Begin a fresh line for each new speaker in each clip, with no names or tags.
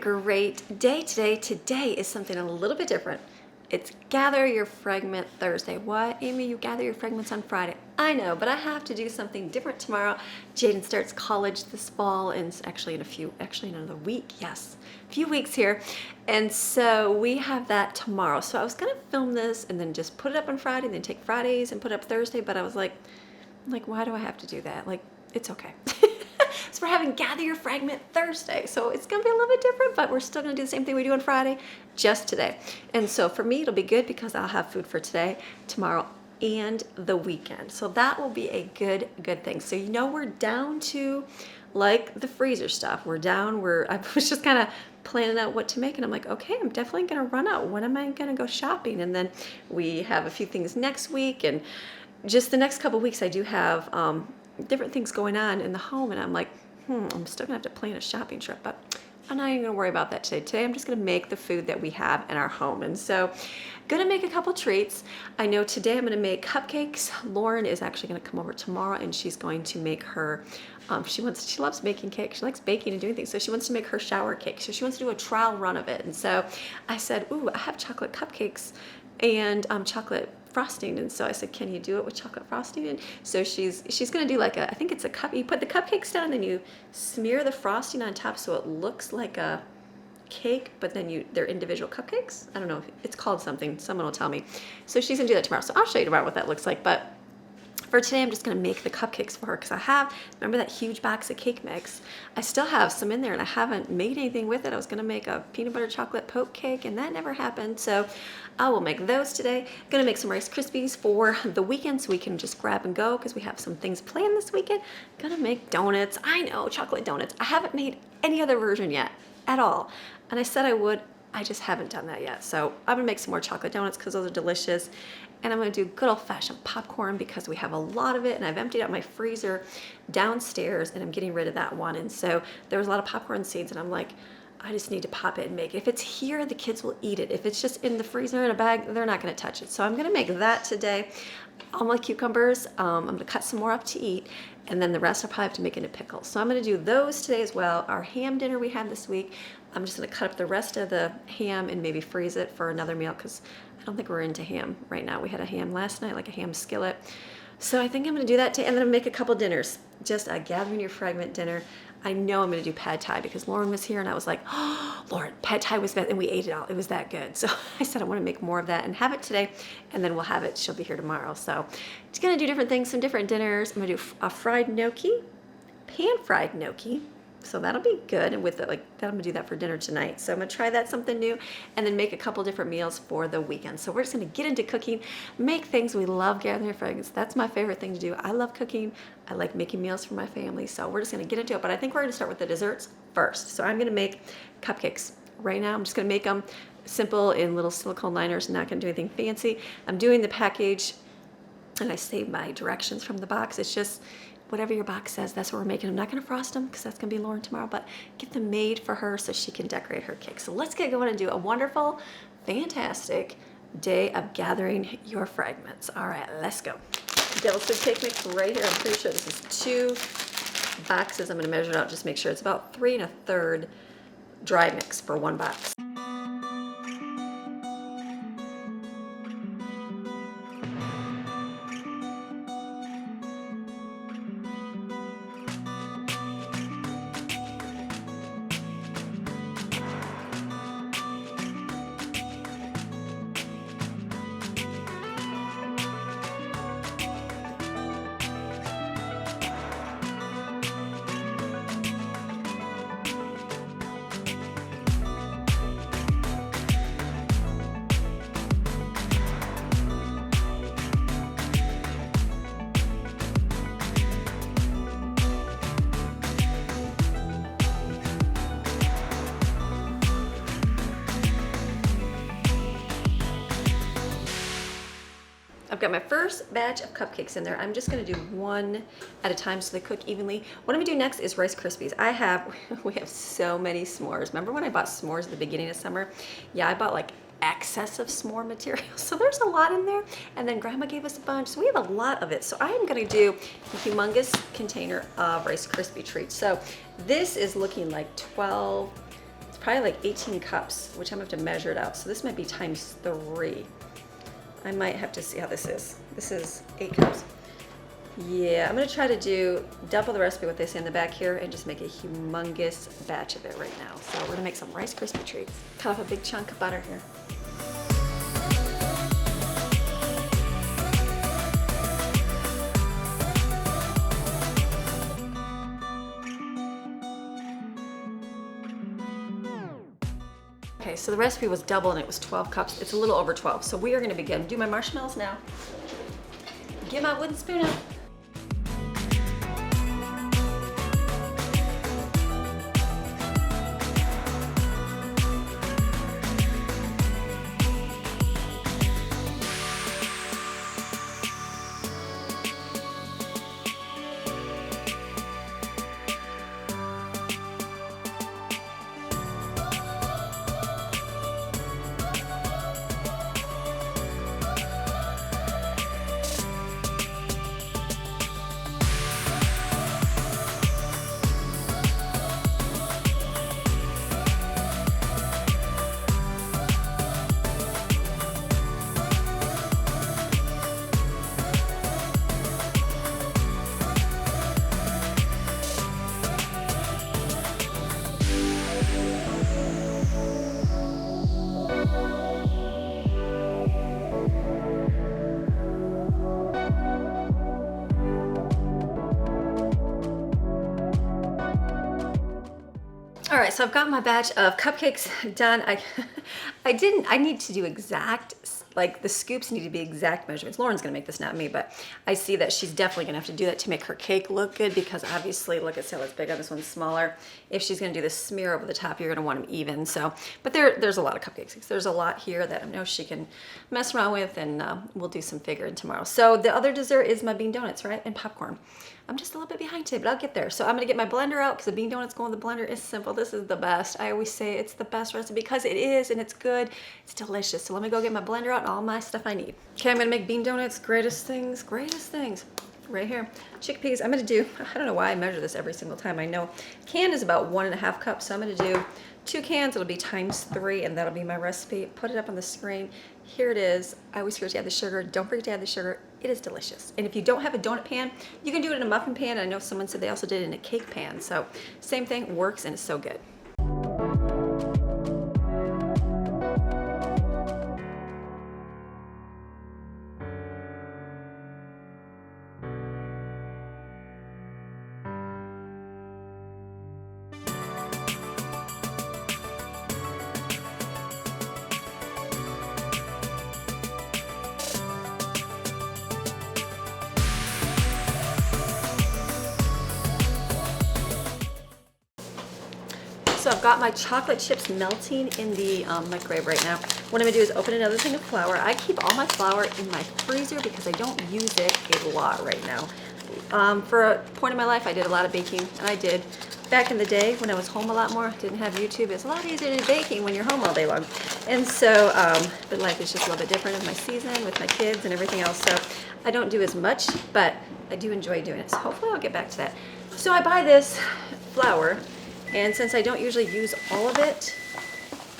great day today. Today is something a little bit different. It's Gather Your Fragment Thursday. What, Amy, you gather your fragments on Friday? I know, but I have to do something different tomorrow. Jaden starts college this fall, and actually in another week, yes, a few weeks here. And so we have that tomorrow. So I was gonna film this and then just put it up on Friday, and then take Fridays and put it up Thursday, but I was like, why do I have to do that? Like, it's okay. So we're having Gather Your Fragment Thursday. So it's gonna be a little bit different, but we're still gonna do the same thing we do on Friday, just today. And so for me, it'll be good because I'll have food for today, tomorrow, and the weekend. So that will be a good thing. So you know we're down to like the freezer stuff. I was just kind of planning out what to make, and I'm like, okay, I'm definitely gonna run out. When am I gonna go shopping? And then we have a few things next week, and just the next couple weeks I do have different things going on in the home, and I'm like, I'm still gonna have to plan a shopping trip, but I'm not even gonna worry about that today. Today I'm just gonna make the food that we have in our home. And so gonna make a couple treats. I know today I'm gonna make cupcakes. Lauren is actually gonna come over tomorrow, and she's going to make her, she loves making cake. She likes baking and doing things. So she wants to make her shower cake. So she wants to do a trial run of it. And so I said, ooh, I have chocolate cupcakes and chocolate frosting, and so I said, can you do it with chocolate frosting? And so she's gonna do like I think it's a cup. You put the cupcakes down, and you smear the frosting on top so it looks like a cake, but then they're individual cupcakes. I don't know, it's called something. Someone will tell me. So she's gonna do that tomorrow. So I'll show you tomorrow what that looks like. But for today, I'm just gonna make the cupcakes for her because remember that huge box of cake mix? I still have some in there, and I haven't made anything with it. I was gonna make a peanut butter chocolate poke cake, and that never happened. So I will make those today. Gonna make some Rice Krispies for the weekend so we can just grab and go because we have some things planned this weekend. Gonna make donuts. I know, chocolate donuts. I haven't made any other version yet at all. And I said I would, I just haven't done that yet. So I'm gonna make some more chocolate donuts because those are delicious. And I'm gonna do good old-fashioned popcorn because we have a lot of it, and I've emptied out my freezer downstairs, and I'm getting rid of that one. And so there was a lot of popcorn seeds, and I'm like, I just need to pop it and make it. If it's here, the kids will eat it. If it's just in the freezer in a bag, they're not gonna touch it. So I'm gonna make that today. All my cucumbers, I'm gonna cut some more up to eat, and then the rest I'll probably have to make into pickles. So I'm gonna do those today as well. Our ham dinner we had this week, I'm just gonna cut up the rest of the ham and maybe freeze it for another meal because I don't think we're into ham right now. We had a ham last night, like a ham skillet. So I think I'm gonna do that today, and then I'm gonna make a couple dinners. Just a Gathering Your Fragment dinner. I know I'm gonna do pad thai because Lauren was here, and I was like, oh, Lauren, pad thai was best, and we ate it all. It was that good. So I said I wanna make more of that and have it today, and then we'll have it, she'll be here tomorrow. So just gonna do different things, some different dinners. I'm gonna do a fried gnocchi, pan-fried gnocchi. So that'll be good, and with it, I'm gonna do that for dinner tonight. So I'm gonna try that, something new, and then make a couple different meals for the weekend. So we're just gonna get into cooking, make things. We love gathering fragments. That's my favorite thing to do. I love cooking. I like making meals for my family. So we're just gonna get into it, but I think we're gonna start with the desserts first. So I'm gonna make cupcakes right now. I'm just gonna make them simple in little silicone liners, not gonna do anything fancy. I'm doing the package, and I saved my directions from the box. It's just, whatever your box says, that's what we're making. I'm not gonna frost them because that's gonna be Lauren tomorrow, but get them made for her so she can decorate her cake. So let's get going and do a wonderful, fantastic day of gathering your fragments. All right, let's go. Devil's food cake mix right here. I'm pretty sure this is 2 boxes. I'm gonna measure it out, just make sure it's about 3 1/3 dry mix for 1 box. I've got my first batch of cupcakes in there. I'm just gonna do 1 at a time so they cook evenly. What I'm gonna do next is Rice Krispies. We have so many s'mores. Remember when I bought s'mores at the beginning of summer? Yeah, I bought like excess of s'more material. So there's a lot in there. And then Grandma gave us a bunch. So we have a lot of it. So I am gonna do a humongous container of Rice Krispie treats. So this is looking like 12, probably like 18 cups, which I'm gonna have to measure it out. So this might be times 3. I might have to see how this is. This is 8 cups. Yeah, I'm gonna try to do double the recipe, what they say in the back here, and just make a humongous batch of it right now. So we're gonna make some Rice Krispie treats. Cut off a big chunk of butter here. Okay, so the recipe was double and it was 12 cups. It's a little over 12. So we are gonna begin. Do my marshmallows now. Get my wooden spoon out. All right, so I've got my batch of cupcakes done. I need to do exact, like the scoops need to be exact measurements. Lauren's gonna make this, not me, but I see that she's definitely gonna have to do that to make her cake look good, because obviously, look at Sally's bigger, this one's smaller. If she's gonna do the smear over the top, you're gonna want them even. So, but there's a lot of cupcakes. There's a lot here that I know she can mess around with, and we'll do some figuring tomorrow. So the other dessert is my bean donuts, right? And popcorn. I'm just a little bit behind today, but I'll get there. So I'm gonna get my blender out, because the bean donuts going in the blender is simple. This is the best. I always say it's the best recipe because it is, and it's good. It's delicious. So let me go get my blender out and all my stuff I need. Okay, I'm gonna make bean donuts. Greatest things right here. Chickpeas, I'm gonna do, I don't know why I measure this every single time. I know can is about 1.5 cups, so I'm gonna do 2 cans. It'll be times 3, and that'll be my recipe. Put it up on the screen. Here it is. I always forget to add the sugar. Don't forget to add the sugar. It is delicious. And if you don't have a donut pan, you can do it in a muffin pan. I know someone said they also did it in a cake pan. So same thing, works, and it's so good. So I've got my chocolate chips melting in the microwave right now. What I'm gonna do is open another thing of flour. I keep all my flour in my freezer because I don't use it a lot right now. For a point in my life, I did a lot of baking, and I did. Back in the day when I was home a lot more, didn't have YouTube, it's a lot easier to do baking when you're home all day long. And so, but life is just a little bit different with my season, with my kids and everything else. So I don't do as much, but I do enjoy doing it. So hopefully I'll get back to that. So I buy this flour, and since I don't usually use all of it,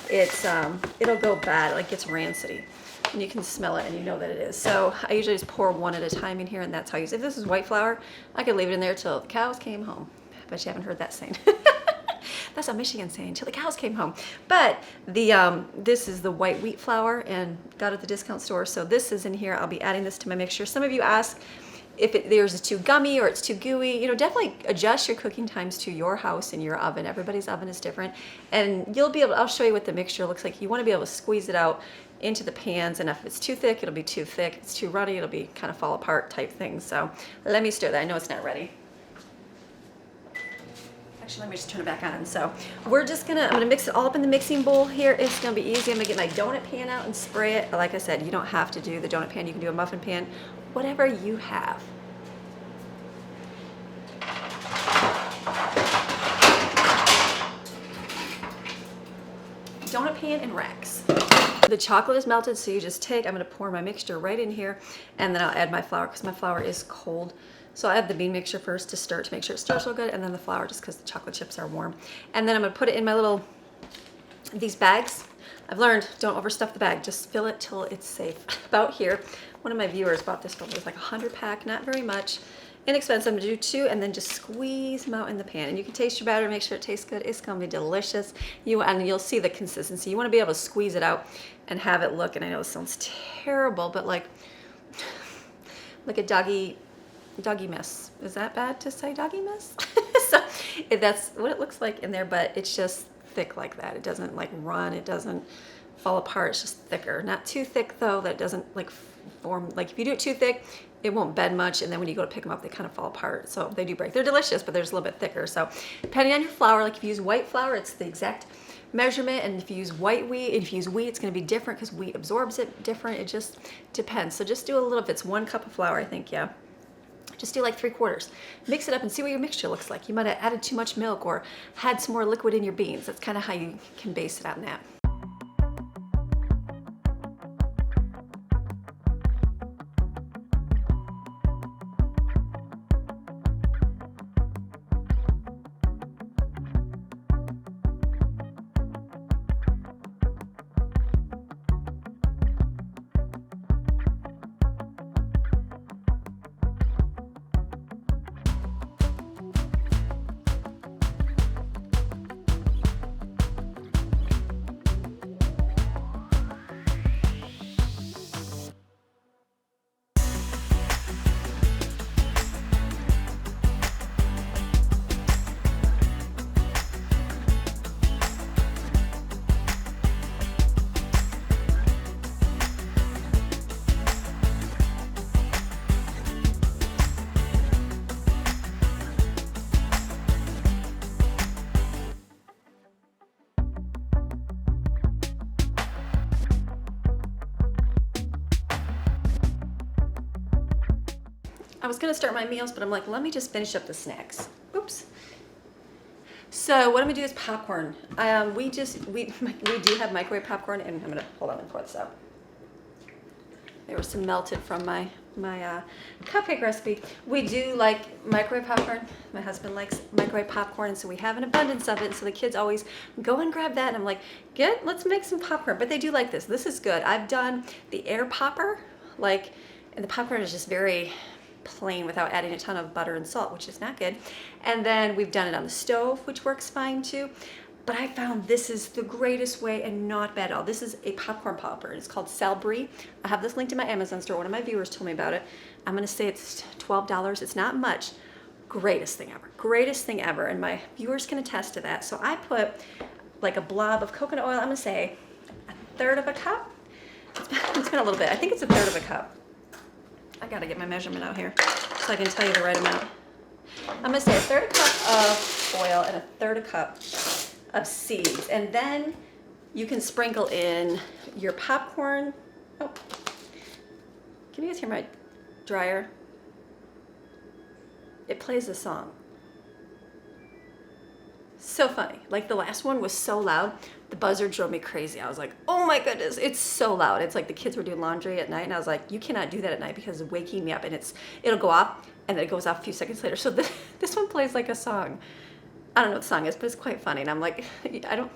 it'll go bad, it like gets rancidy. And you can smell it and you know that it is. So I usually just pour one at a time in here, and that's how I use it. If this is white flour, I could leave it in there till the cows came home. But you haven't heard that saying. That's a Michigan saying, till the cows came home. But this is the white wheat flour, and got it at the discount store. So this is in here. I'll be adding this to my mixture. Some of you ask if theirs is too gummy or it's too gooey. You know, definitely adjust your cooking times to your house and your oven. Everybody's oven is different. And you'll be able, I'll show you what the mixture looks like. You want to be able to squeeze it out into the pans, and if it's too thick, it'll be too thick. If it's too runny, it'll be kind of fall apart type thing. So let me stir that. I know it's not ready. Actually, let me just turn it back on. So I'm gonna mix it all up in the mixing bowl here. It's gonna be easy. I'm gonna get my donut pan out and spray it. Like I said, you don't have to do the donut pan. You can do a muffin pan, whatever you have. Donut pan and racks. The chocolate is melted, so you just take, I'm gonna pour my mixture right in here, and then I'll add my flour because my flour is cold. So I add the bean mixture first to stir, to make sure it stirs real good, and then the flour just because the chocolate chips are warm. And then I'm gonna put it in my little These bags, I've learned, don't overstuff the bag. Just fill it till it's safe. About here, one of my viewers bought this for me. It was like a 100 pack, not very much. Inexpensive. I'm gonna do 2 and then just squeeze them out in the pan. And you can taste your batter, make sure it tastes good. It's gonna be delicious. And you'll see the consistency. You wanna be able to squeeze it out and have it look, and I know this sounds terrible, but like a doggy mess. Is that bad to say doggy mess? So that's what it looks like in there, but it's just thick like that. It doesn't like run, it doesn't fall apart, it's just thicker. Not too thick though, that it doesn't like form, like if you do it too thick, it won't bed much, and then when you go to pick them up, they kind of fall apart. So they do break. They're delicious, but they're just a little bit thicker. So depending on your flour, like if you use white flour, it's the exact measurement, and if you use white wheat, and if you use wheat, it's gonna be different because wheat absorbs it different. It just depends. So just do a little, if it's 1 cup of flour, I think, yeah. Just do like 3/4. Mix it up and see what your mixture looks like. You might have added too much milk or had some more liquid in your beans. That's kind of how you can base it on that. I was gonna start my meals, but I'm like, let me just finish up the snacks. Oops. So what I'm gonna do is popcorn. We do have microwave popcorn, and I'm gonna, hold on and pour this out. There was some melted from my cupcake recipe. We do like microwave popcorn. My husband likes microwave popcorn, and so we have an abundance of it. And so the kids always go and grab that, and I'm like, good, let's make some popcorn. But they do like this. This is good. I've done the air popper, and the popcorn is just very plain without adding a ton of butter and salt, which is not good. And then we've done it on the stove, which works fine too. But I found this is the greatest way and not bad at all. This is a popcorn popper. It's called Savory. I have this linked in my Amazon store. One of my viewers told me about it. I'm gonna say it's $12. It's not much. Greatest thing ever. Greatest thing ever. And my viewers can attest to that. So I put like a blob of coconut oil. I'm gonna say 1/3 of a cup. It's been a little bit. I think it's 1/3 of a cup. I gotta get my measurement out here so I can tell you the right amount. I'm gonna say 1/3 cup of oil and 1/3 cup of seeds. And then you can sprinkle in your popcorn. Oh, can you guys hear my dryer? It plays a song. So funny. Like the last one was so loud, the buzzer drove me crazy. I was like, oh my goodness, it's so loud. It's like the kids were doing laundry at night, and I was like, you cannot do that at night because it's waking me up, and it'll go off and then it goes off a few seconds later. So this one plays like a song. I don't know what the song is, but it's quite funny. And I'm like, I don't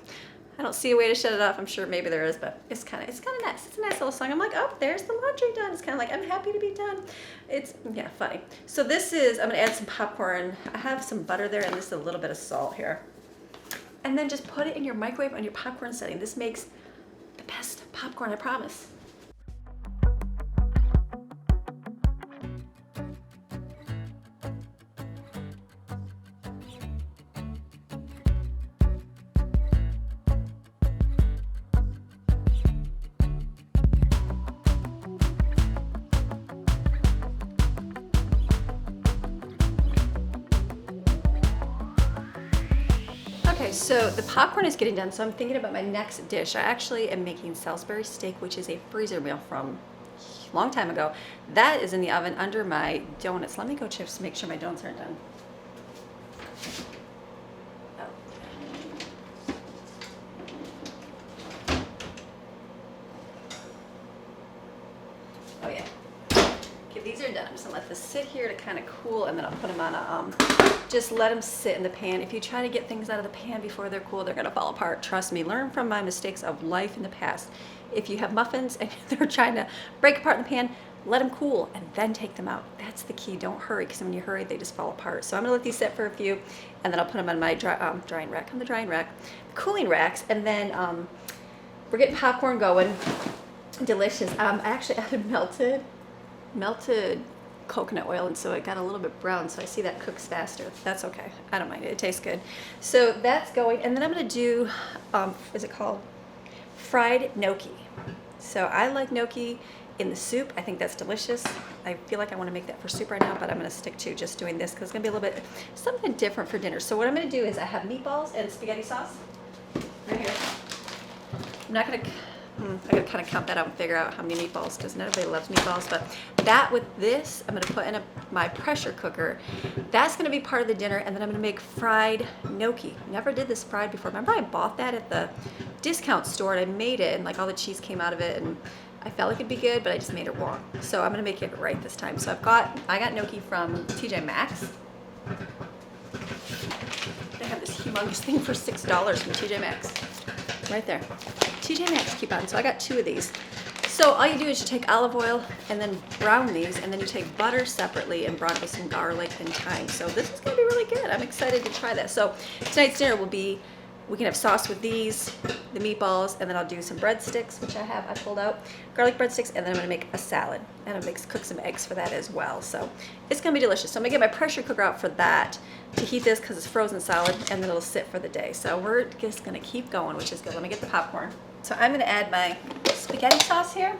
see a way to shut it off. I'm sure maybe there is, but it's kind of nice. It's a nice little song. I'm like, oh, there's the laundry done. It's kind of like, I'm happy to be done. It's, yeah, funny. So this is, I'm gonna add some popcorn. I have some butter there, and this is a little bit of salt here. And then just put it in your microwave on your popcorn setting. This makes the best popcorn, I promise. Okay, so the popcorn is getting done, so I'm thinking about my next dish. I actually am making Salisbury steak, which is a freezer meal from a long time ago. That is in the oven under my donuts. Let me go just make sure my donuts aren't done. Oh yeah. Okay, these are done. I'm just gonna let this sit here to kind of cool, and then I'll put them on a, just let them sit in the pan. If you try to get things out of the pan before they're cool, they're gonna fall apart. Trust me, learn from my mistakes of life in the past. If you have muffins and they're trying to break apart in the pan, let them cool and then take them out. That's the key. Don't hurry, because when you hurry, they just fall apart. So I'm gonna let these sit for a few, and then I'll put them on my drying rack, on the drying rack, cooling racks, and then we're getting popcorn going. Delicious. I actually added melted coconut oil, and so it got a little bit brown, so I see that cooks faster. That's okay. I don't mind it. It tastes good. So that's going, and then I'm gonna do, is it called fried gnocchi? So I like gnocchi in the soup. I think that's delicious. I feel like I want to make that for soup right now, but I'm going to stick to just doing this because it's going to be a little bit something different for dinner. So what I'm going to do is I have meatballs and spaghetti sauce right here. I'm not going to, I got to kind of count that out and figure out how many meatballs, because not everybody loves meatballs, but that with this, I'm going to put in my pressure cooker. That's going to be part of the dinner, and then I'm going to make fried gnocchi. Never did this fried before. Remember I bought that at the discount store, and I made it, and like all the cheese came out of it, and I felt like it'd be good, but I just made it wrong. So I'm gonna make it right this time. So I got gnocchi from TJ Maxx. They have this humongous thing for $6 from TJ Maxx. Right there. TJ Maxx coupon. So I got 2 of these. So all you do is you take olive oil and then brown these, and then you take butter separately and brown it with some garlic and thyme. So this is gonna be really good. I'm excited to try that. So tonight's dinner will be, we can have sauce with these, the meatballs, and then I'll do some breadsticks, which I pulled out, garlic breadsticks, and then I'm gonna make a salad. And I'm gonna cook some eggs for that as well. So it's gonna be delicious. So I'm gonna get my pressure cooker out for that, to heat this because it's frozen solid, and then it'll sit for the day. So we're just gonna keep going, which is good. Let me get the popcorn. So I'm gonna add my spaghetti sauce here.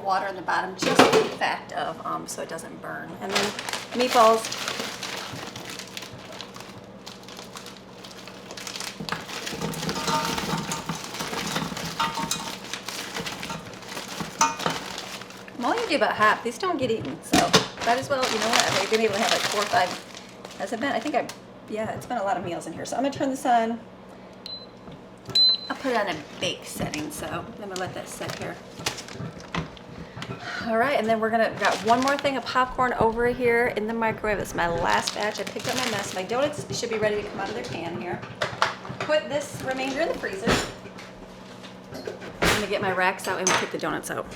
Water in the bottom, just for the fact of so it doesn't burn. And then meatballs. I'm only gonna do about half. These don't get eaten, so might as well, you know what? I've been able to have like 4 or 5. Has it been? I think yeah, it's been a lot of meals in here. So I'm gonna turn this on. I'll put it on a bake setting, so I'm gonna let that sit here. All right, and then got one more thing of popcorn over here in the microwave. It's my last batch. I picked up my mess. My donuts should be ready to come out of their pan here. Put this remainder in the freezer. I'm gonna get my racks out and we'll take the donuts out.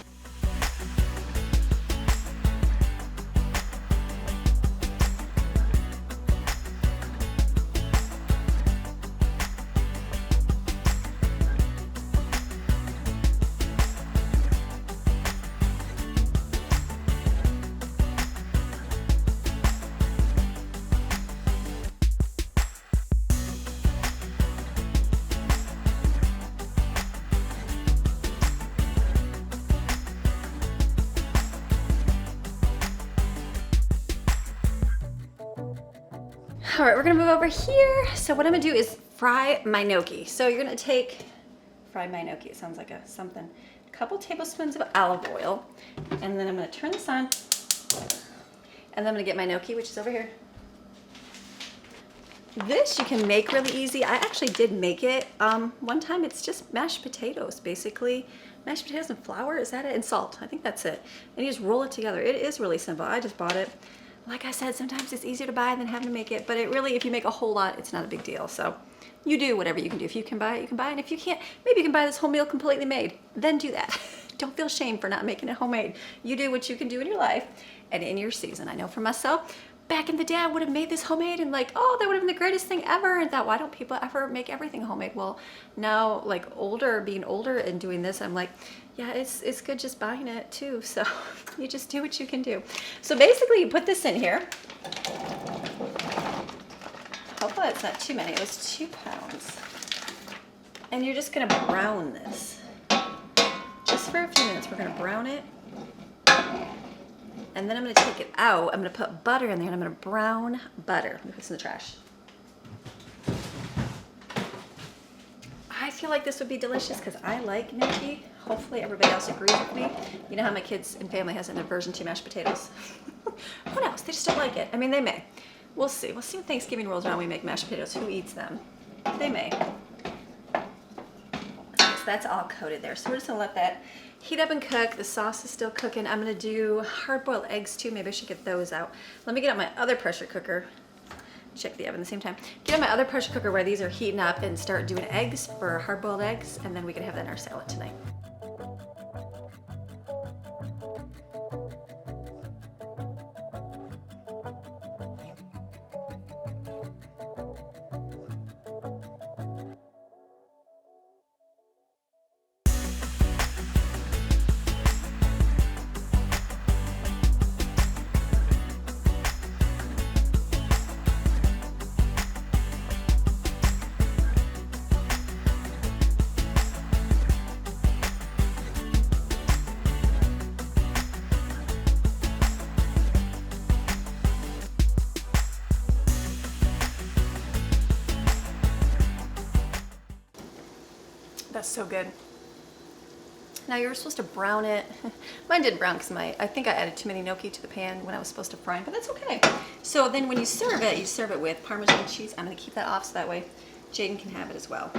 All right, we're gonna move over here. So what I'm gonna do is fry my gnocchi. So you're gonna fry my gnocchi, it sounds like something. A couple tablespoons of olive oil, and then I'm gonna turn this on, and then I'm gonna get my gnocchi, which is over here. This you can make really easy. I actually did make it one time. It's just mashed potatoes, basically. Mashed potatoes and flour, is that it? And salt, I think that's it. And you just roll it together. It is really simple. I just bought it. Like I said, sometimes it's easier to buy than having to make it, but it really, if you make a whole lot, it's not a big deal. So you do whatever you can do. If you can buy it, you can buy it. And if you can't, maybe you can buy this whole meal completely made. Then do that. Don't feel shame for not making it homemade. You do what you can do in your life and in your season. I know for myself, back in the day, I would have made this homemade and like, oh, that would have been the greatest thing ever. And thought, why don't people ever make everything homemade? Well, now like being older and doing this, I'm like, yeah, it's good just buying it too. So you just do what you can do. So basically you put this in here. Hopefully it's not too many. It was 2 pounds. And you're just gonna brown this. Just for a few minutes, we're gonna brown it. And then I'm gonna take it out. I'm gonna put butter in there and I'm gonna brown butter. Let me put this in the trash. I feel feel like this would be delicious because I like gnocchi. Hopefully everybody else agrees with me. You know how my kids and family has an aversion to mashed potatoes? Who knows? They just don't like it. I mean, they may. We'll see. We'll see when Thanksgiving rolls around we make mashed potatoes. Who eats them? They may. Okay, so that's all coated there. So we're just gonna let that heat up and cook. The sauce is still cooking. I'm gonna do hard-boiled eggs too. Maybe I should get those out. Let me get out my other pressure cooker. Check the oven at the same time. Get out my other pressure cooker where these are heating up and start doing eggs for hard-boiled eggs, and then we can have that in our salad tonight. That's so good. Now you're supposed to brown it. Mine didn't brown because I think I added too many gnocchi to the pan when I was supposed to fry them, but that's okay. So then when you serve it with Parmesan cheese. I'm gonna keep that off so that way Jaden can have it as well.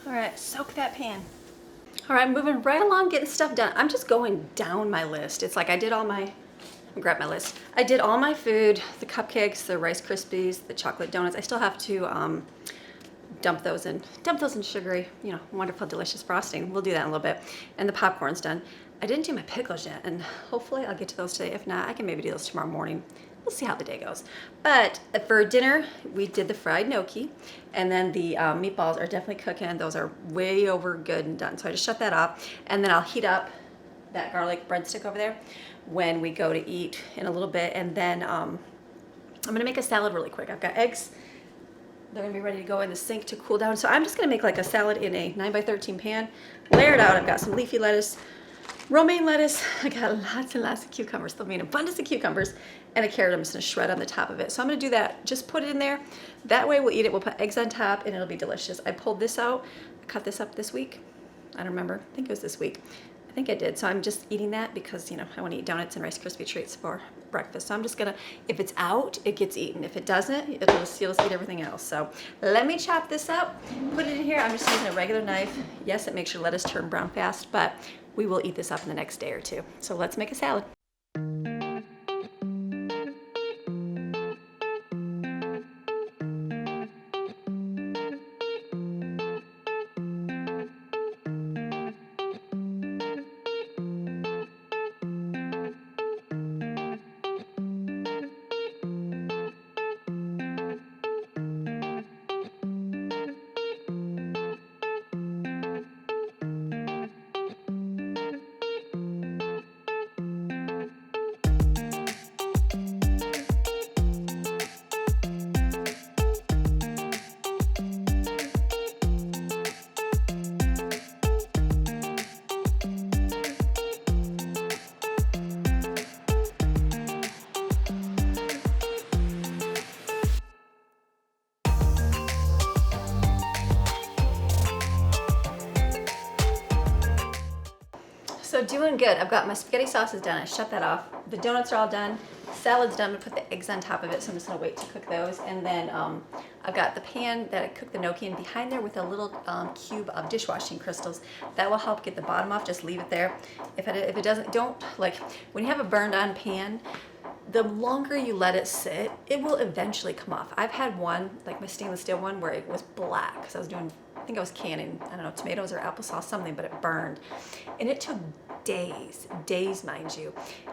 All right, soak that pan. All right, moving right along, getting stuff done. I'm just going down my list. It's like I did all my, grab my list. I did all my food, the cupcakes, the Rice Krispies, the chocolate donuts. I still have to dump those in sugary, you know, wonderful, delicious frosting. We'll do that in a little bit. And the popcorn's done. I didn't do my pickles yet, and hopefully I'll get to those today. If not, I can maybe do those tomorrow morning. We'll see how the day goes. But for dinner, we did the fried gnocchi, and then the meatballs are definitely cooking. Those are way over good and done. So I just shut that off, and then I'll heat up that garlic breadstick over there when we go to eat in a little bit. And then I'm gonna make a salad really quick. I've got eggs. They're gonna be ready to go in the sink to cool down. So I'm just gonna make like a salad in a 9x13 pan, layer it out. I've got some leafy lettuce, romaine lettuce. I got lots and lots of cucumbers. There'll be an abundance of cucumbers, and a carrot I'm just gonna shred on the top of it. So I'm gonna do that, just put it in there. That way we'll eat it, we'll put eggs on top, and it'll be delicious. I pulled this out, I cut this up this week. I don't remember, I think it was this week. I think I did. So I'm just eating that because, you know, I want to eat donuts and Rice Krispie treats for breakfast. So I'm just gonna, if it's out, it gets eaten. If it doesn't, you'll just eat everything else. So let me chop this up, put it in here. I'm just using a regular knife. Yes, it makes your lettuce turn brown fast, but we will eat this up in the next day or two. So let's make a salad. So doing good. I've got my spaghetti sauces done. I shut that off. The donuts are all done. Salad's done. I'm gonna put the eggs on top of it, so I'm just gonna wait to cook those. And then I've got the pan that I cooked the gnocchi in behind there with a little cube of dishwashing crystals. That will help get the bottom off. Just leave it there. If it doesn't, don't, like, when you have a burned on pan, the longer you let it sit, it will eventually come off. I've had one, like my stainless steel one, where it was black because I was doing, I think I was canning, I don't know, tomatoes or applesauce, something, but it burned. And it took days, mind you.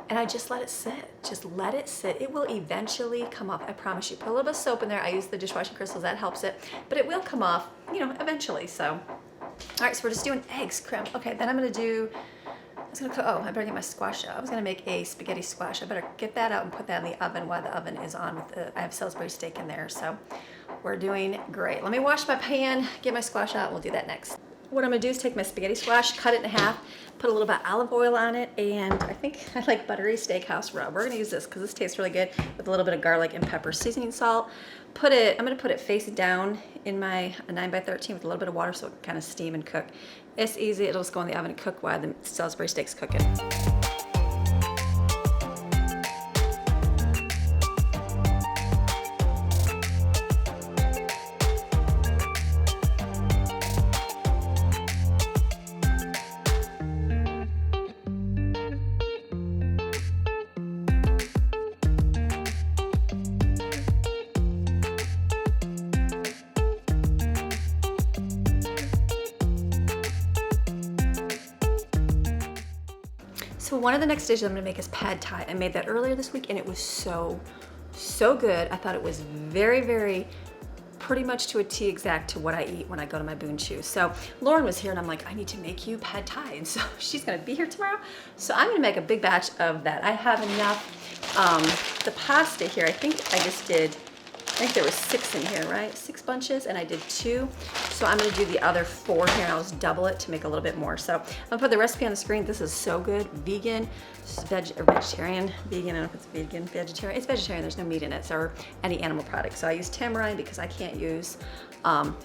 And I just let it sit. Just let it sit. It will eventually come off, I promise you. Put a little bit of soap in there. I use the dishwashing crystals, that helps it. But it will come off, you know, eventually. So, all right, so we're just doing eggs, creme. Okay, then I'm gonna do, I was gonna cook, oh, I better get my squash out. I was gonna make a spaghetti squash. I better get that out and put that in the oven while the oven is on. With the, I have Salisbury steak in there, so we're doing great. Let me wash my pan, get my squash out, and we'll do that next. what I'm gonna do is take my spaghetti squash, cut it in half, put a little bit of olive oil on it, and I think I like buttery steakhouse rub. We're gonna use this because this tastes really good with a little bit of garlic and pepper seasoning salt. I'm gonna put it face down in my 9x13 with a little bit of water so it can kind of steam and cook. It's easy, it'll just go in the oven and cook while the Salisbury steak's cooking. So one of the next dishes I'm gonna make is pad thai. I made that earlier this week and it was so good. I thought it was very, pretty much to a T exact to what I eat when I go to my Boon Chew. So Lauren was here and I'm like, I need to make you pad thai. And so she's gonna be here tomorrow. So I'm gonna make a big batch of that. I have enough, the pasta here, I think there was 6 in here, right? 6 bunches, and I did 2. So I'm gonna do the other 4 here, and I'll just double it to make a little bit more. So I'm gonna put the recipe on the screen. This is so good. Vegan, vegetarian, vegan, I don't know if it's vegan, vegetarian. It's vegetarian, there's no meat in it, or any animal product. So I use tamarind because I can't use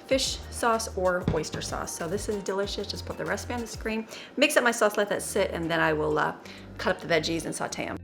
fish sauce or oyster sauce. So this is delicious. Just put the recipe on the screen, mix up my sauce, let that sit, and then I will cut up the veggies and saute them.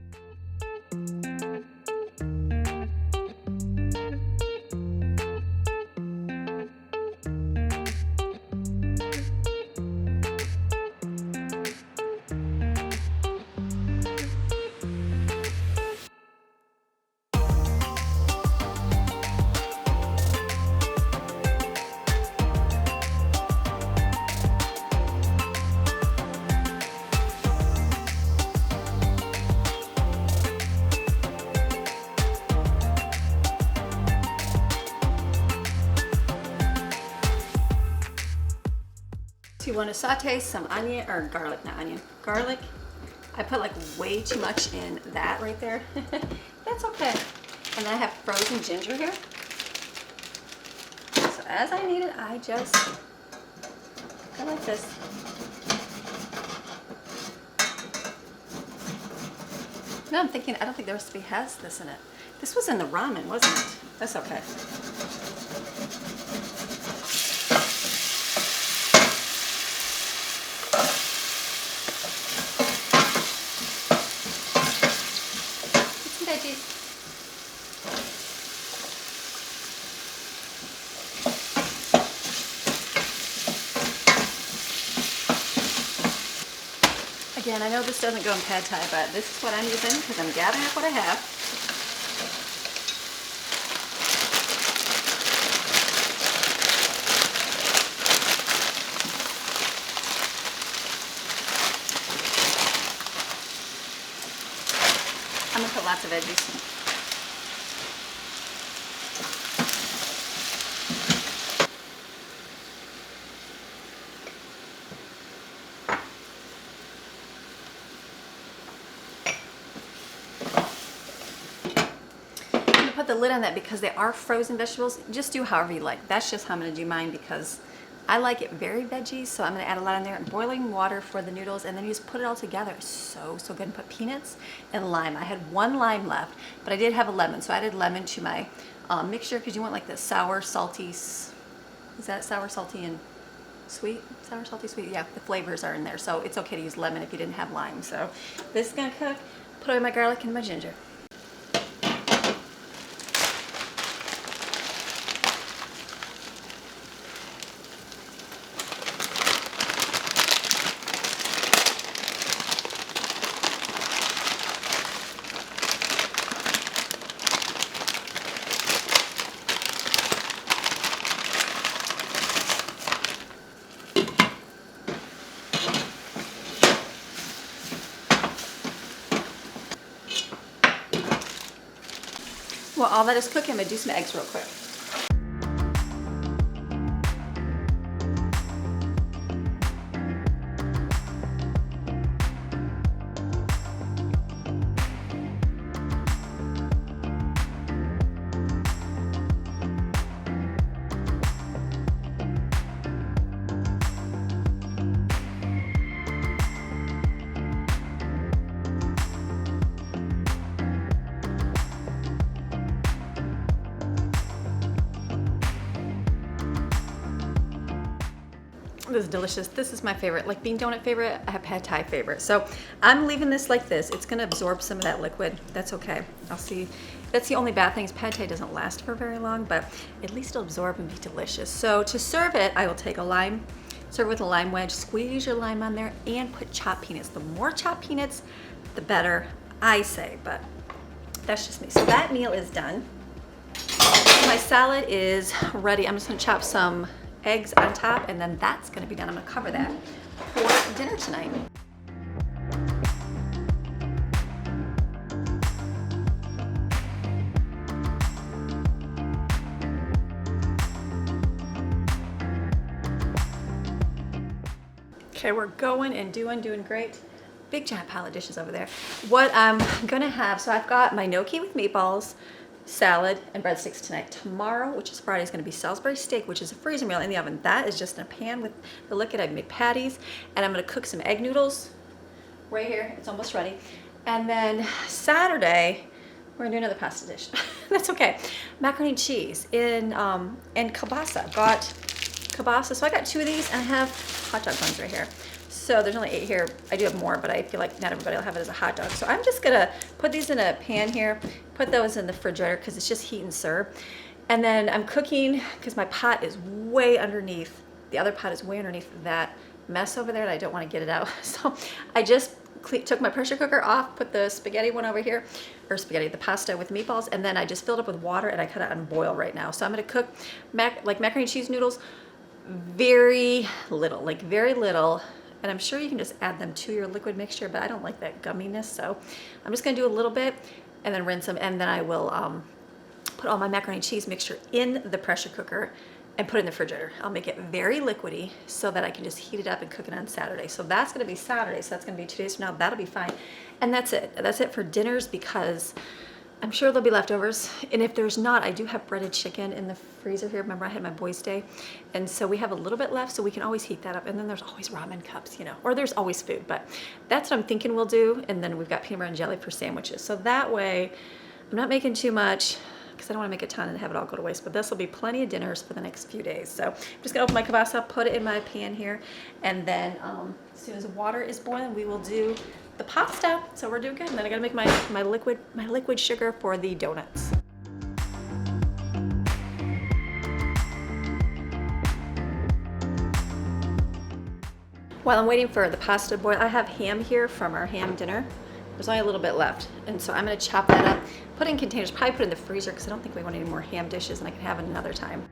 So you want to saute some onion, or garlic, not onion, garlic. I put like way too much in that right there. That's okay. And then I have frozen ginger here. So as I need it, I just go like this. No, I'm thinking, I don't think the recipe has this in it. This was in the ramen, wasn't it? That's okay. Again, I know this doesn't go in pad thai, but this is what I'm using because I'm gathering up what I have. I'm gonna put lots of veggies. Put the lid on that because they are frozen vegetables. Just do however you like. That's just how I'm going to do mine because I like it very veggie, so I'm going to add a lot in there. Boiling water for the noodles, and then you just put it all together. It's so good. And put peanuts and lime. I had 1 lime left, but I did have a lemon, so I added lemon to my mixture because you want like the sour, salty. Is that sour, salty, and sweet? Sour, salty, sweet. Yeah, the flavors are in there, so it's okay to use lemon if you didn't have lime. So this is going to cook. Put away my garlic and my ginger. While all that is cooking, I'm gonna do some eggs real quick.
This is delicious. This is my favorite. Like bean donut favorite, I have pad thai favorite. So I'm leaving this like this. It's gonna absorb some of that liquid. That's okay. I'll see. That's the only bad thing is pad thai doesn't last for very long, but at least it'll absorb and be delicious. So to serve it, I will take a lime, serve it with a lime wedge, squeeze your lime on there, and put chopped peanuts. The more chopped peanuts, the better, I say, but that's just me. So that meal is done. My salad is ready. I'm just gonna chop some eggs on top, and then that's gonna be done. I'm gonna cover that for dinner tonight. Okay, we're going and doing great. Big giant pile of dishes over there. What I'm gonna have, so I've got my gnocchi with meatballs, salad, and breadsticks tonight. Tomorrow, which is Friday, is gonna be Salisbury steak, which is a freezer meal in the oven. That is just in a pan with the liquid. I've made patties, and I'm gonna cook some egg noodles right here. It's almost ready. And then Saturday, we're gonna do another pasta dish. That's okay. Macaroni and cheese and kielbasa. Got kielbasa, so I got 2 of these, and I have hot dog buns right here. So there's only 8 here. I do have more, but I feel like not everybody will have it as a hot dog. So I'm just gonna put these in a pan here, put those in the refrigerator because it's just heat and serve. And then I'm cooking because my pot is way underneath. The other pot is way underneath that mess over there, and I don't want to get it out. So I just took my pressure cooker off, put the spaghetti one over here, or spaghetti, the pasta with meatballs, and then I just filled up with water, and I cut it on boil right now. So I'm gonna cook like macaroni and cheese noodles, very little, like very little. And I'm sure you can just add them to your liquid mixture, but I don't like that gumminess. So I'm just gonna do a little bit and then rinse them. And then I will put all my macaroni and cheese mixture in the pressure cooker and put it in the refrigerator. I'll make it very liquidy so that I can just heat it up and cook it on Saturday. So that's gonna be Saturday. So that's gonna be 2 days from now. That'll be fine. And that's it. That's it for dinners because I'm sure there'll be leftovers. And if there's not, I do have breaded chicken in the freezer here. Remember I had my boys' day. And so we have a little bit left, so we can always heat that up. And then there's always ramen cups, you know, or there's always food, but that's what I'm thinking we'll do. And then we've got peanut butter and jelly for sandwiches. So that way I'm not making too much because I don't want to make a ton and have it all go to waste, but this will be plenty of dinners for the next few days. So I'm just gonna open my kielbasa, put it in my pan here. And then as soon as the water is boiling, we will do the pasta. So we're doing good. And then I gotta make my liquid sugar for the donuts. While I'm waiting for the pasta to boil, I have ham here from our ham dinner. There's only a little bit left. And so I'm gonna chop that up, put it in containers, probably put it in the freezer because I don't think we want any more ham dishes and I can have it another time.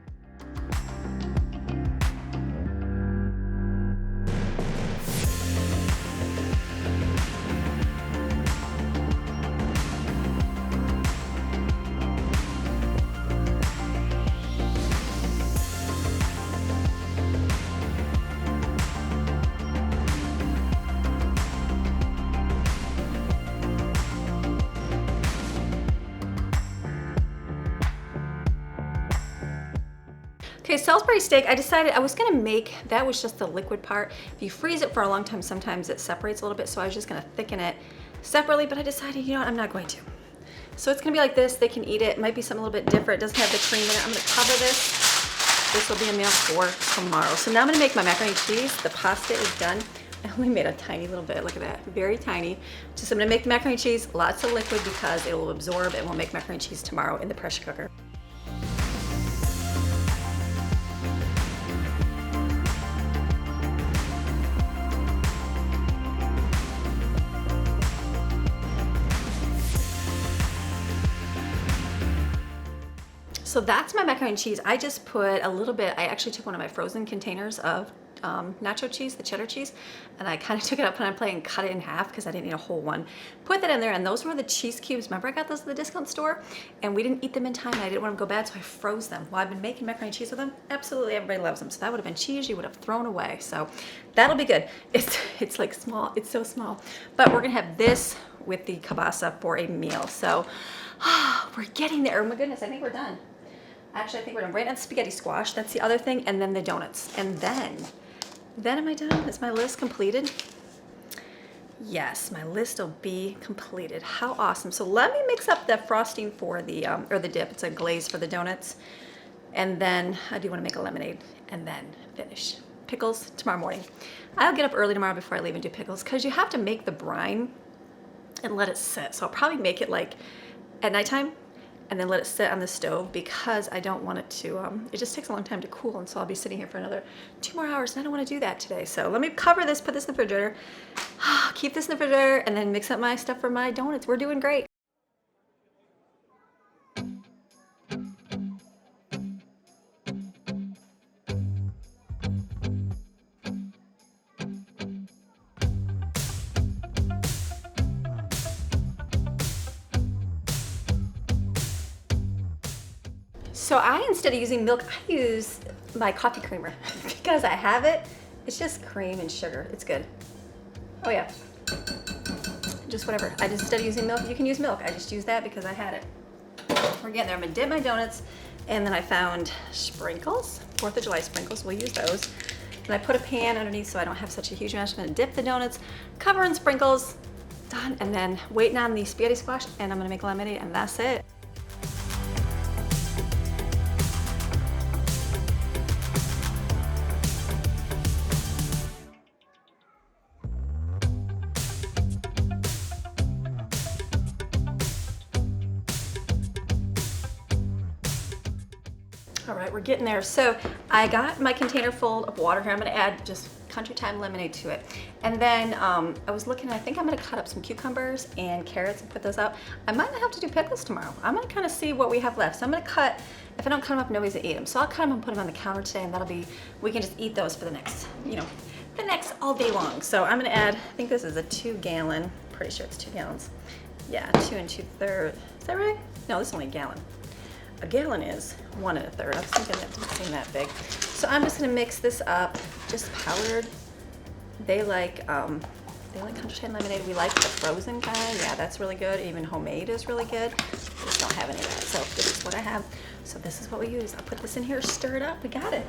Okay, Salisbury steak, I decided I was gonna make, that was just the liquid part. If you freeze it for a long time, sometimes it separates a little bit, so I was just gonna thicken it separately, but I decided, you know what, I'm not going to. So it's gonna be like this, they can eat it. It might be something a little bit different. It doesn't have the cream in it. I'm gonna cover this. This will be a meal for tomorrow. So now I'm gonna make my macaroni and cheese. The pasta is done. I only made a tiny little bit, look at that, very tiny. Just I'm gonna make the macaroni and cheese, lots of liquid because it will absorb and we'll make macaroni and cheese tomorrow in the pressure cooker. So that's my macaroni and cheese. I just put a little bit, I actually took one of my frozen containers of nacho cheese, the cheddar cheese, and I kind of took it up, put it on a plate and cut it in half because I didn't need a whole one. Put that in there, and those were the cheese cubes. Remember I got those at the discount store? And we didn't eat them in time, and I didn't want them to go bad, so I froze them. Well, I've been making macaroni and cheese with them. Absolutely everybody loves them. So that would have been cheese you would have thrown away. So that'll be good. It's like small, it's so small. But we're gonna have this with the kielbasa for a meal. So we're getting there. Oh my goodness, I think we're done. Actually, I think we're done. Right on spaghetti squash. That's the other thing. And then the donuts. And then am I done? Is my list completed? Yes, my list will be completed. How awesome. So let me mix up the frosting for the, or the dip. It's a glaze for the donuts. And then I do want to make a lemonade and then finish. pickles tomorrow morning. I'll get up early tomorrow before I leave and do pickles because you have to make the brine and let it sit. So I'll probably make it like at nighttime and then let it sit on the stove because I don't want it to, it just takes a long time to cool, and so I'll be sitting here for another 2 more hours, and I don't want to do that today. So let me cover this, put this in the refrigerator, keep this in the refrigerator, and then mix up my stuff for my donuts. We're doing great. So instead of using milk, I use my coffee creamer because I have it. It's just cream and sugar. It's good. Oh yeah. Just whatever. Instead of using milk, you can use milk. I just use that because I had it. We're getting there. I'm gonna dip my donuts, and then I found sprinkles, 4th of July sprinkles. We'll use those. And I put a pan underneath so I don't have such a huge amount. I'm gonna dip the donuts, cover in sprinkles, done, and then waiting on the spaghetti squash, and I'm gonna make lemonade, and that's it. All right, we're getting there. So I got my container full of water here. I'm gonna add just Country Time lemonade to it. And then I was looking, I think I'm gonna cut up some cucumbers and carrots and put those out. I might not have to do pickles tomorrow. I'm gonna kind of see what we have left. So I'm gonna cut, if I don't cut them up, nobody's gonna eat them. So I'll cut them and put them on the counter today, and that'll be, we can just eat those for the next, the next all day long. So I'm gonna add, I think this is a 2 gallon, pretty sure it's 2 gallons. Yeah, 2 2/3, is that right? No, this is only a gallon. A gallon is 1 1/3. I was thinking that didn't seem that big. So I'm just gonna mix this up, just powdered. They like Country Time lemonade. We like the frozen kind. Yeah, that's really good. Even homemade is really good. We just don't have any of that. So this is what I have. So this is what we use. I'll put this in here, stir it up. We got it.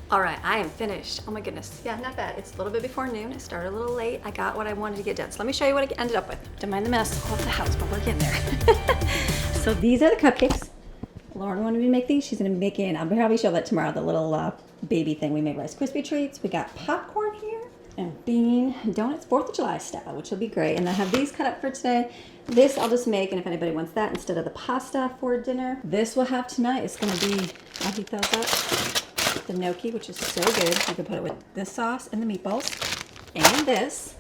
All right, I am finished. Oh my goodness. Yeah, not bad. It's a little bit before noon. I started a little late. I got what I wanted to get done. So let me show you what I ended up with. Don't mind the mess of the house, but we're getting there. So these are the cupcakes. Lauren wanted me to make these. She's gonna be making, I'll probably show that tomorrow, the little baby thing. We made Rice Krispie treats. We got popcorn here and bean donuts, 4th of July style, which will be great. And I have these cut up for today. This I'll just make, and if anybody wants that instead of the pasta for dinner. This we'll have tonight. It's gonna be, I'll heat those up. The gnocchi, which is so good. You can put it with this sauce and the meatballs and this,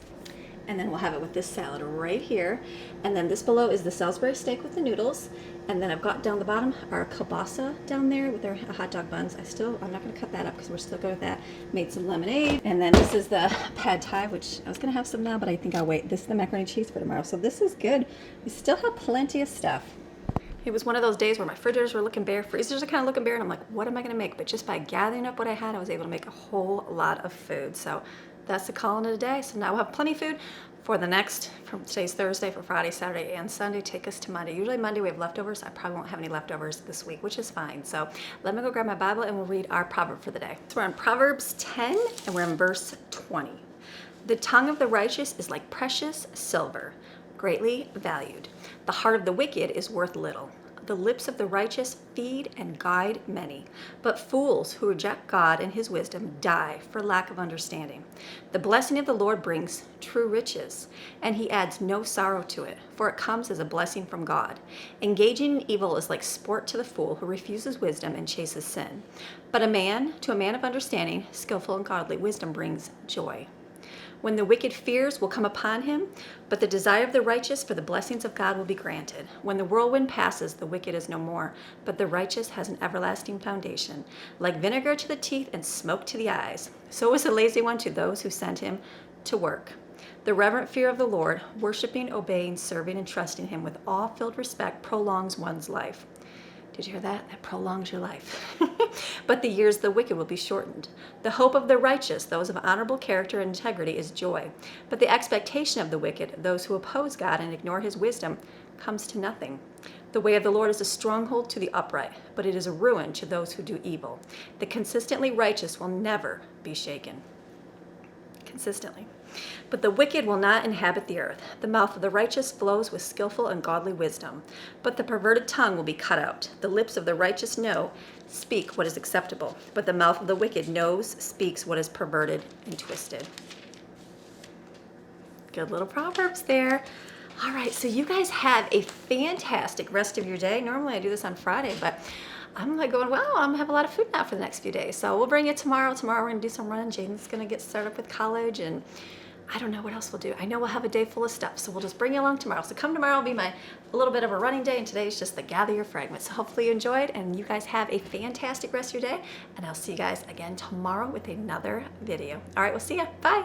and then we'll have it with this salad right here. And then this below is the Salisbury steak with the noodles. And then I've got down the bottom our kielbasa down there with our hot dog buns. I'm not gonna cut that up because we're still good with that. Made some lemonade. And then this is the pad thai, which I was gonna have some now, but I think I'll wait. This is the macaroni and cheese for tomorrow. So this is good. We still have plenty of stuff. It was one of those days where my refrigerators were looking bare, freezers are kind of looking bare, and I'm like, what am I gonna make? But just by gathering up what I had, I was able to make a whole lot of food. So that's the calling of the day. So now we'll have plenty of food for the next, from today's Thursday, for Friday, Saturday, and Sunday. Take us to Monday. Usually Monday we have leftovers. I probably won't have any leftovers this week, which is fine. So let me go grab my Bible and we'll read our proverb for the day. So we're on Proverbs 10 and we're in verse 20. The tongue of the righteous is like precious silver, greatly valued. The heart of the wicked is worth little. The lips of the righteous feed and guide many, but fools who reject God and his wisdom die for lack of understanding. The blessing of the Lord brings true riches, and he adds no sorrow to it, for it comes as a blessing from God. Engaging in evil is like sport to the fool who refuses wisdom and chases sin. But to a man of understanding, skillful and godly wisdom brings joy. When the wicked fears will come upon him, but the desire of the righteous for the blessings of God will be granted. When the whirlwind passes, the wicked is no more, but the righteous has an everlasting foundation. Like vinegar to the teeth and smoke to the eyes, so is the lazy one to those who send him to work. The reverent fear of the Lord, worshiping, obeying, serving, and trusting him with awe-filled respect prolongs one's life. Did you hear that? That prolongs your life. But the years of the wicked will be shortened. The hope of the righteous, those of honorable character and integrity, is joy. But the expectation of the wicked, those who oppose God and ignore his wisdom, comes to nothing. The way of the Lord is a stronghold to the upright, but it is a ruin to those who do evil. The consistently righteous will never be shaken. Consistently. But the wicked will not inhabit the earth. The mouth of the righteous flows with skillful and godly wisdom. But the perverted tongue will be cut out. The lips of the righteous speak what is acceptable. But the mouth of the wicked speaks what is perverted and twisted. Good little Proverbs there. All right, so you guys have a fantastic rest of your day. Normally I do this on Friday, but I'm like going, wow, I'm gonna have a lot of food now for the next few days. So we'll bring it tomorrow. Tomorrow we're gonna do some running. Jaden's gonna get started up with college, and I don't know what else we'll do. I know we'll have a day full of stuff, so we'll just bring you along tomorrow. So come tomorrow, will be a little bit of a running day, and today's just the gather your fragments. So hopefully you enjoyed, and you guys have a fantastic rest of your day, and I'll see you guys again tomorrow with another video. All right, we'll see ya. Bye.